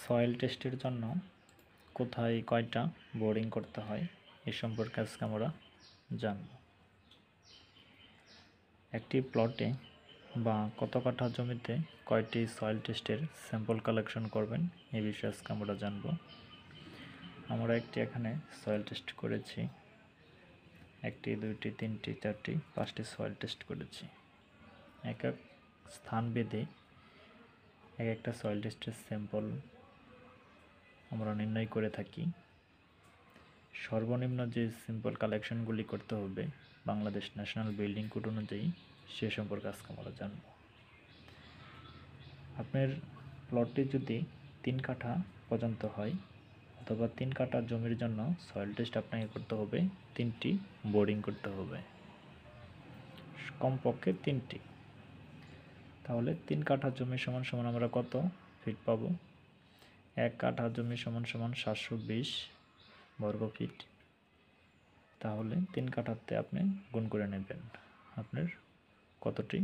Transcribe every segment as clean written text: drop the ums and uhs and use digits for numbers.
Soil টেস্টের জন্য কোথায় কয়টা বোরিং করতে হয় এ সম্পর্কে আজকে আমরা জানব। একটি প্লটে বা কত কাঠা জমিতে কয়টি সয়েল টেস্টের স্যাম্পল কালেকশন করবেন এই বিষয়ে আজকে আমরা জানব। আমরা একটি এখানে সয়েল টেস্ট করেছি, একটি, দুইটি, তিনটি, চারটি, পাঁচটি সয়েল টেস্ট করেছি। এক এক স্থান ভেদে এক একটা সয়েল টেস্টের স্যাম্পল আমরা নির্ণয় করে থাকি। সর্বনিম্ন যে স্যাম্পল কালেকশনগুলি করতে হবে বাংলাদেশ ন্যাশনাল বিল্ডিং কোড অনুযায়ী সে সম্পর্কে আজকে আমরা জানব। আপনার প্লটটি যদি 3 কাঠা পর্যন্ত হয় অথবা 3 কাঠা জমির জন্য সয়েল টেস্ট আপনাকে করতে হবে 3টি বোরিং করতে হবে, কমপক্ষে 3টি। তাহলে 3 কাঠা জমি সমান সমান আমরা কত ফিট পাবো? 1 কাঠা জমি সমান সমান 720 বর্গ ফিট। তাহলে 3 কাঠাতে আপনি গুণ করে নেবেন আপনার কতটি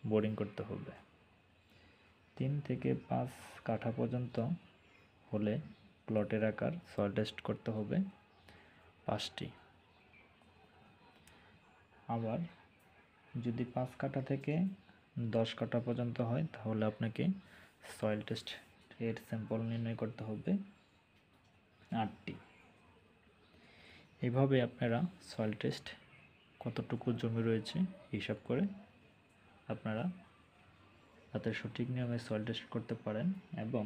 বোরিং করতে হবে। 3 থেকে 5 কাঠা পর্যন্ত হলে প্লটের আকার সয়েল টেস্ট করতে হবে 5টি। আবার যদি 5 কাঠা থেকে 10 কাঠা পর্যন্ত হয় তাহলে আপনাকে সয়েল টেস্ট এর স্যাম্পল নির্ণয় করতে হবে 8টি। এইভাবে আপনারা সয়েল টেস্ট কতটুকু জমি রয়েছে হিসাব করে আপনারা যাতে সঠিক নিয়মে সয়েল টেস্ট করতে পারেন, এবং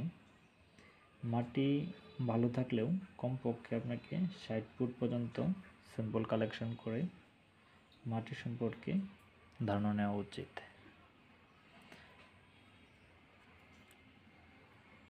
মাটি ভালো থাকলেও কমপক্ষে আপনাকে 60 ফুট পর্যন্ত স্যাম্পল কালেকশন করে মাটি সম্পর্কে ধারণা নেওয়া উচিত।